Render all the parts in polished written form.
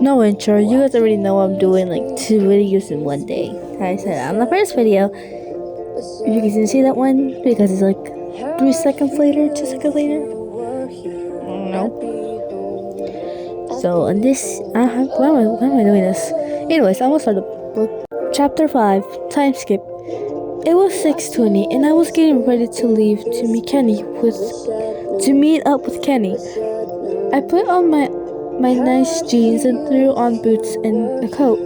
No intro, you guys already know I'm doing like 2 videos in one day. I said on the first video, you guys didn't see that one because it's like 3 seconds later, 2 seconds later. No. So on this, why am I doing this? Anyways, I'm gonna start the book. Chapter 5, Time Skip. It was 6:20 and I was getting ready to leave to meet up with Kenny. I put on my nice jeans and threw on boots and a coat.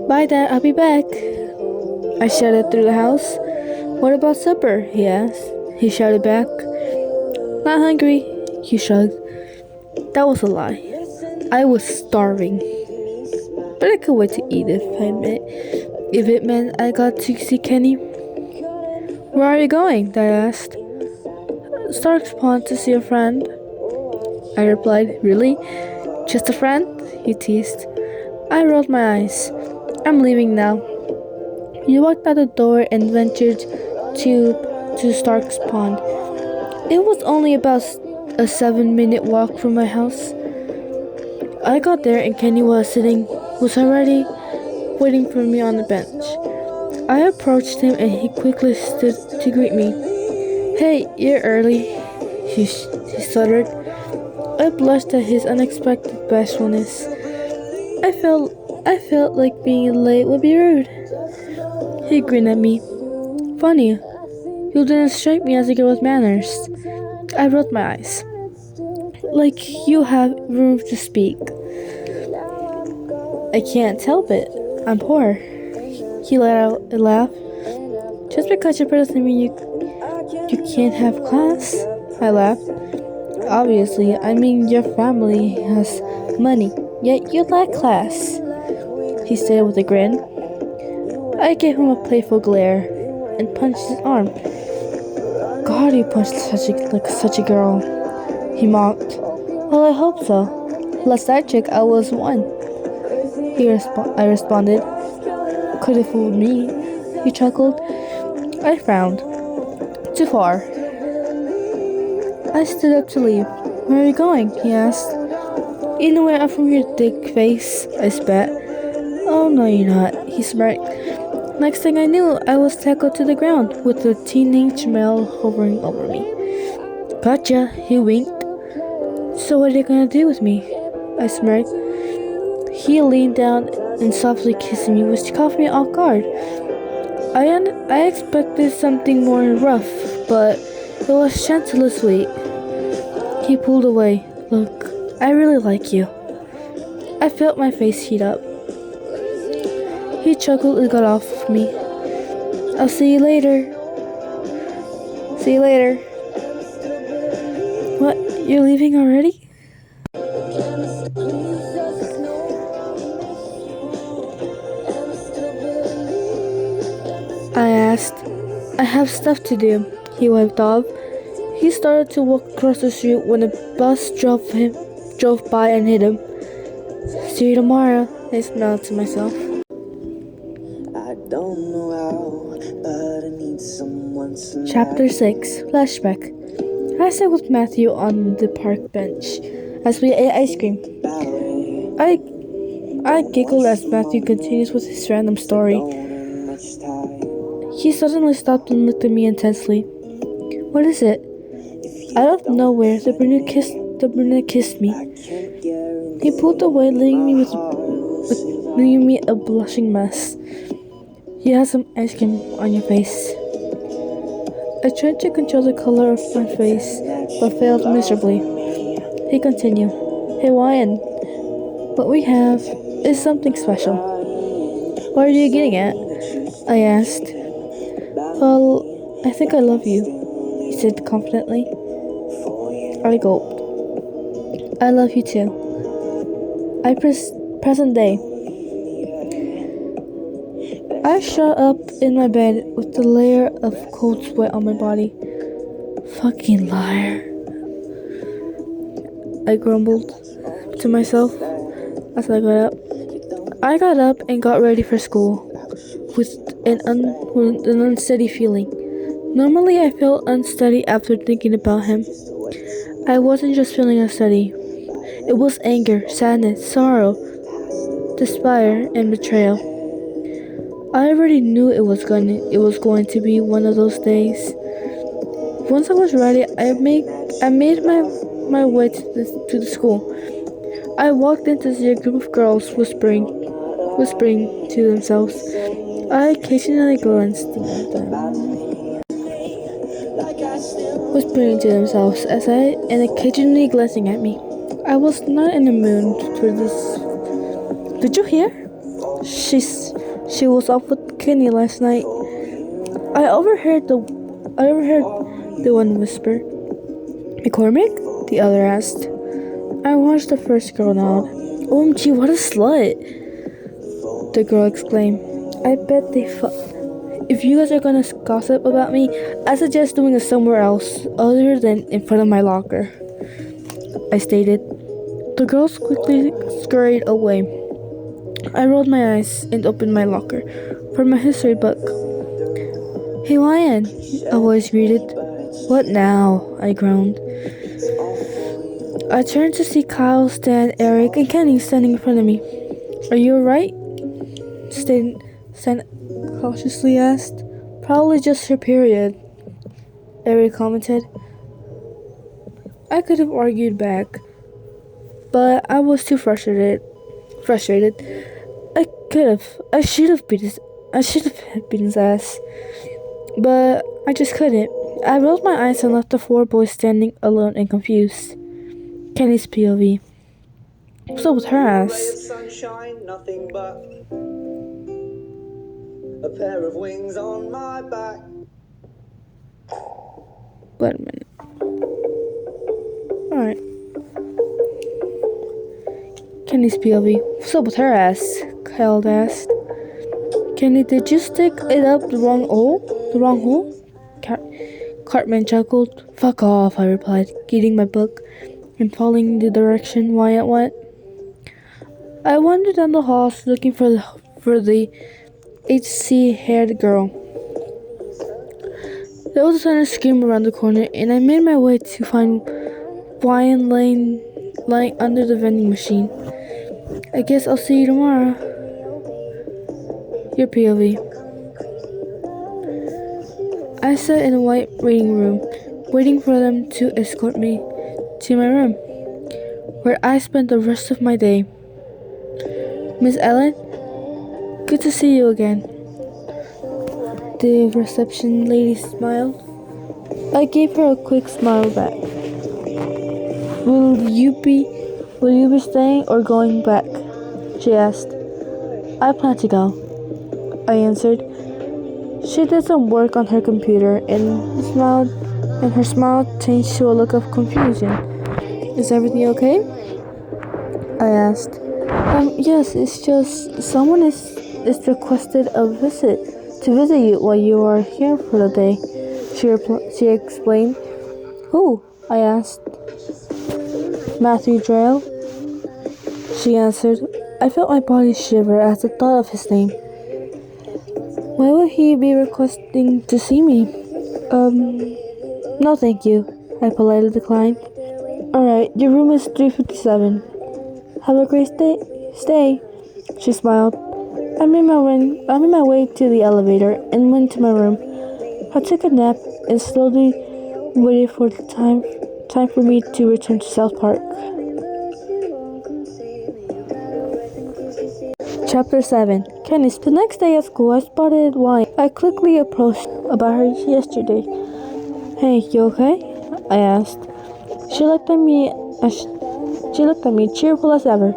Bye, Dad, I'll be back, I shouted through the house. What about supper? He asked. He shouted back. Not hungry, he shrugged. That was a lie. I was starving. But I could wait to eat if it meant I got to see Kenny. Where are you going? Dad asked. Stark's Pond to see a friend, I replied. Really? Just a friend? He teased. I rolled my eyes. I'm leaving now. He walked out the door and ventured to Stark's Pond. It was only about a 7-minute walk from my house. I got there and Kenny was already waiting for me on the bench. I approached him and he quickly stood to greet me. Hey, you're early, he stuttered. I blushed at his unexpected bashfulness. I felt like being late would be rude. He grinned at me. Funny, you didn't strike me as a girl with manners. I rolled my eyes. Like you have room to speak. I can't help it. I'm poor. He let out a laugh. Just because you're poor doesn't mean you can't have class. I laughed. Obviously, I mean your family has money, yet you lack class, he said with a grin. I gave him a playful glare and punched his arm. God, you punched such a girl, he mocked. Well, I hope so. Last I checked, I was one. I responded. Could have fooled me, he chuckled. I frowned. Too far. I stood up to leave. Where are you going? He asked. Anywhere up from your dick face, I spat. Oh, no, you're not, he smirked. Next thing I knew, I was tackled to the ground with a teenage male hovering over me. Gotcha, he winked. So what are you gonna do with me? I smirked. He leaned down and softly kissed me, which caught me off guard. I expected something more rough, but it was gentle and sweet. He pulled away. Look, I really like you. I felt my face heat up. He chuckled and got off of me. I'll see you later. See you later. What? You're leaving already? I asked. I have stuff to do, he wiped off. He started to walk across the street when a bus drove by and hit him. See you tomorrow, I smiled to myself. Chapter 6, Flashback. I sat with Matthew on the park bench as we ate ice cream. I giggled as Matthew continues with his random story. He suddenly stopped and looked at me intensely. What is it? Out of nowhere, the brunette kissed me. He pulled away, leaving me a blushing mess. You have some ice cream on your face. I tried to control the color of my face, but failed miserably. He continued. Hey, Ryan, what we have is something special. What are you getting at? I asked. Well, I think I love you, he said confidently. I gulped. I love you too. Present day. I shot up in my bed with a layer of cold sweat on my body. Fucking liar, I grumbled to myself as I got up. I got up and got ready for school with an unsteady feeling. Normally I felt unsteady after thinking about him. I wasn't just feeling unsteady. It was anger, sadness, sorrow, despair, and betrayal. I already knew it was going to be one of those days. Once I was ready, I made my way to the school. I walked in to see a group of girls whispering to themselves. I occasionally glanced at them, whispering to themselves and occasionally glancing at me. I was not in the mood for this. Did you hear? She was off with Kenny last night. I overheard the one whisper. McCormick? The other asked. I watched the first girl nod. OMG, what a slut! The girl exclaimed. I bet they If you guys are gonna gossip about me, I suggest doing it somewhere else other than in front of my locker, I stated. The girls quickly scurried away. I rolled my eyes and opened my locker for my history book. Hey Ryan, a voice greeted. What now? I groaned. I turned to see Kyle, Stan, Eric, and Kenny standing in front of me. Are you alright? Stan cautiously asked. Probably just her period, Eric commented. I could have argued back, but I was too frustrated. I should have beaten his ass, but I just couldn't. I rolled my eyes and left the four boys standing alone and confused. Kenny's POV. What's up with her ass? Sunshine, nothing but a pair of wings on my back. Wait a minute. Alright. Kenny's POV. What's up with her ass? Kyle asked. Kenny, did you stick it up the wrong hole? Cartman chuckled. Fuck off, I replied, getting my book and following the direction Wyatt went. I wandered down the halls looking for the HC-haired girl. There was a sudden scream around the corner, and I made my way to find Brian lying under the vending machine. I guess I'll see you tomorrow. Your POV. I sat in a white waiting room, waiting for them to escort me to my room, where I spent the rest of my day. Miss Ellen, good to see you again. The reception lady smiled. I gave her a quick smile back. Will you be staying or going back? She asked. I plan to go, I answered. She did some work on her computer and her smile changed to a look of confusion. Is everything okay? I asked. Yes, it's just someone is requested to visit you while you are here for the day. She explained. Who? I asked. Matthew Drale, she answered. I felt my body shiver at the thought of his name. Why would he be requesting to see me? No thank you, I politely declined. Alright, your room is 357. Have a great stay, she smiled. I made my way to the elevator and went to my room. I took a nap and slowly waited for the time for me to return to South Park. Chapter 7. Candice, the next day at school I spotted Wyatt. I quickly approached about her yesterday. Hey, you okay? I asked. She looked at me cheerful as ever.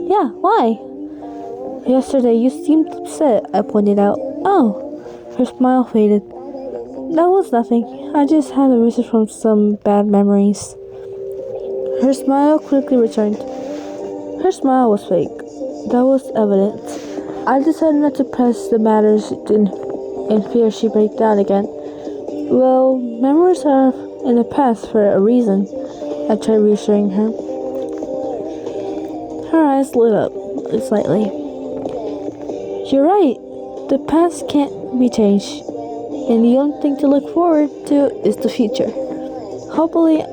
Yeah, why? Yesterday you seemed upset, I pointed out. Oh, her smile faded. That was nothing. I just had a visit from some bad memories. Her smile quickly returned. Her smile was fake. That was evident. I decided not to press the matters in fear she'd break down again. Well, memories are in the past for a reason, I tried reassuring her. Her eyes lit up slightly. You're right. The past can't be changed. And the only thing to look forward to is the future. Hopefully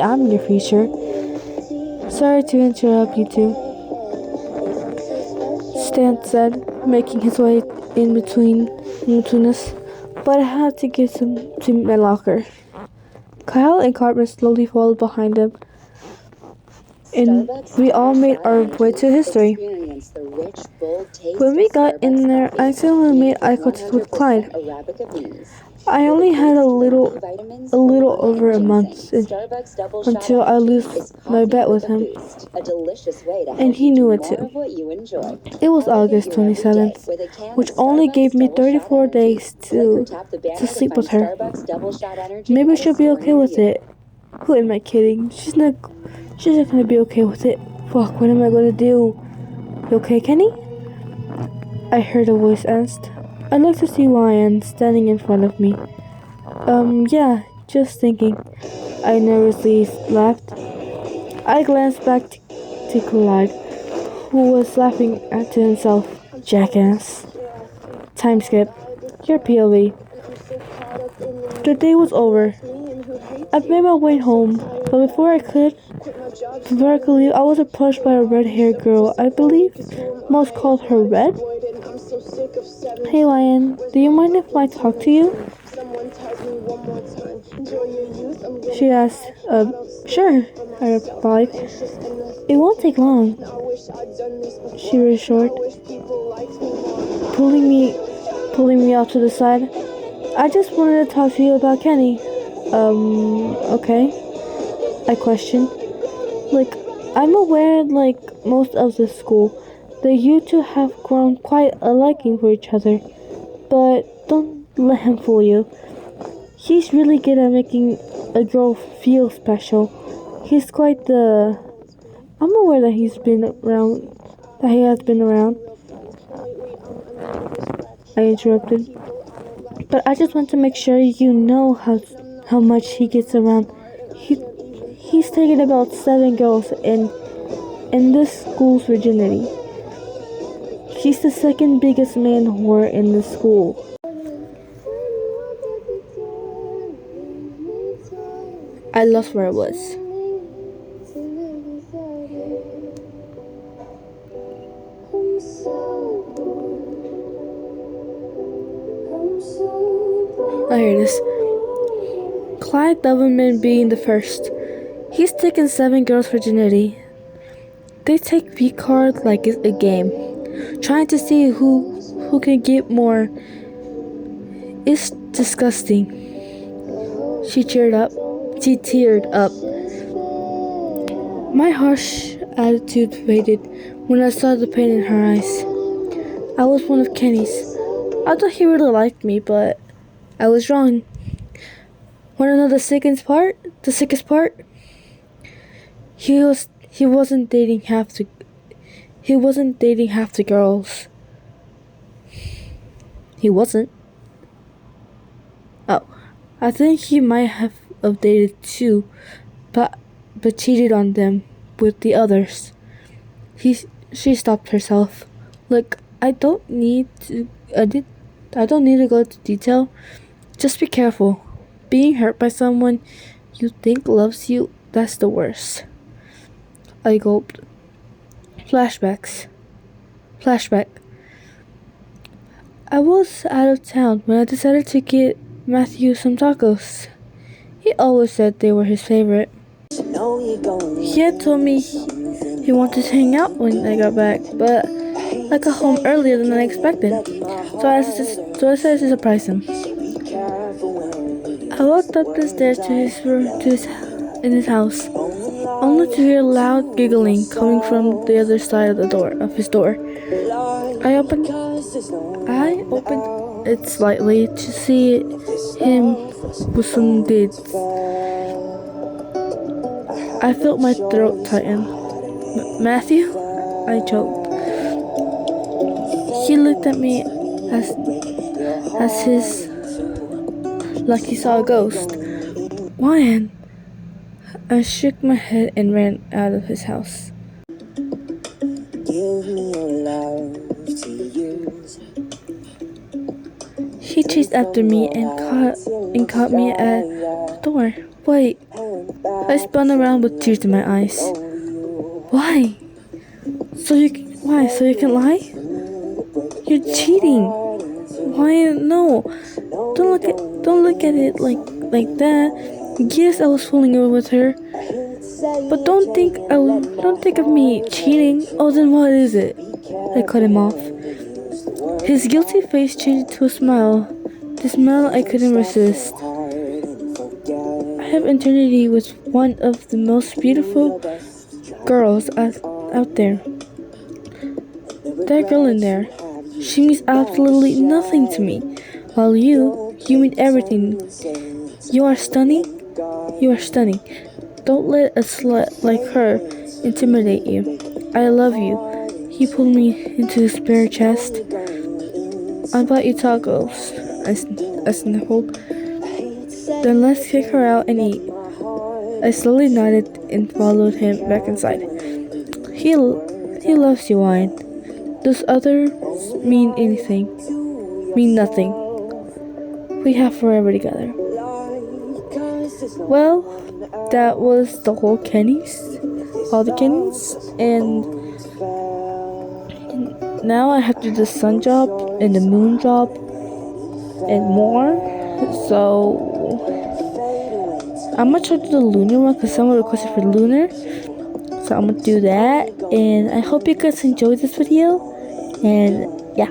I'm your future. Sorry to interrupt you two, Stan said, making his way in between us. But I had to get to my locker. Kyle and Cartman slowly followed behind him, and we all made our way to history. When we got in there, I suddenly made eye contact with Clyde. I only had a little over a month until I lost my bet with him, and he knew it too. It was August 27th, which only gave me 34 days to sleep with her. Maybe she'll be okay with it. Who am I kidding? She's not gonna be okay with it. Fuck, what am I gonna do? You okay, Kenny? I heard a voice asked. I looked to see Ryan standing in front of me. Yeah, just thinking. I nervously laughed. I glanced back to Clyde, who was laughing to himself. Jackass. Time skip. Your POV. The day was over. I made my way home, but before I could leave, I was approached by a red-haired girl. I believe most called her Red. Hey Ryan, do you mind if I talk to you? She asked. Sure, I replied. It won't take long. She reassured, pulling me off to the side. I just wanted to talk to you about Kenny. Okay. I questioned. I'm aware, most of the school, that you two have grown quite a liking for each other, but don't let him fool you. He's really good at making a girl feel special. He's quite the... I'm aware that he has been around. I interrupted. But I just want to make sure you know how much he gets around. He's taken about 7 girls in this school's virginity. He's the second biggest man whore in the school. I lost where I was. I hear this. Clyde Doberman being the first. He's taken 7 girls' virginity. They take V-card like it's a game, trying to see who can get more. It's disgusting. She teared up. My harsh attitude faded when I saw the pain in her eyes. I was one of Kenny's. I thought he really liked me, but I was wrong. Wanna know the sickest part? He wasn't dating half the girls. He wasn't. Oh, I think he might have dated 2, but cheated on them with the others. She stopped herself. Look, I don't need to go into detail. Just be careful. Being hurt by someone you think loves you, that's the worst. I gulped. Flashback. I was out of town when I decided to get Matthew some tacos. He always said they were his favorite. He had told me he wanted to hang out when I got back, but I got home earlier than I expected, so I decided to surprise him. I walked up the stairs to his room, in his house, only to hear loud giggling coming from the other side of his door. I opened it slightly to see him with some deeds. I felt my throat tighten. Matthew? I choked. He looked at me like he saw a ghost. Ryan! I shook my head and ran out of his house. Give me your love to use. He chased after me and caught me at the door. Wait. I spun around with tears in my eyes. Why? Why? So you can lie? You're cheating. Why? No. Don't look at it like that. Yes, I was fooling over with her, but don't think of me cheating. Oh, then what is it? I cut him off. His guilty face changed to a smile. The smile I couldn't resist. I have eternity with one of the most beautiful girls out there. That girl in there. She means absolutely nothing to me. While you mean everything. You are stunning. You are stunning. Don't let a slut like her intimidate you. I love you. He pulled me into his bare chest. I'll buy you tacos. I sniffled. Then let's kick her out and eat. I slowly nodded and followed him back inside. He loves you, wine. Does others mean anything? Mean nothing. We have forever together. Well, that was the whole Kennys. All the Kennys. And now I have to do the sun job and the moon job and more. So I'm gonna try to do the lunar one because someone requested for lunar. So I'm gonna do that. And I hope you guys enjoyed this video. And yeah.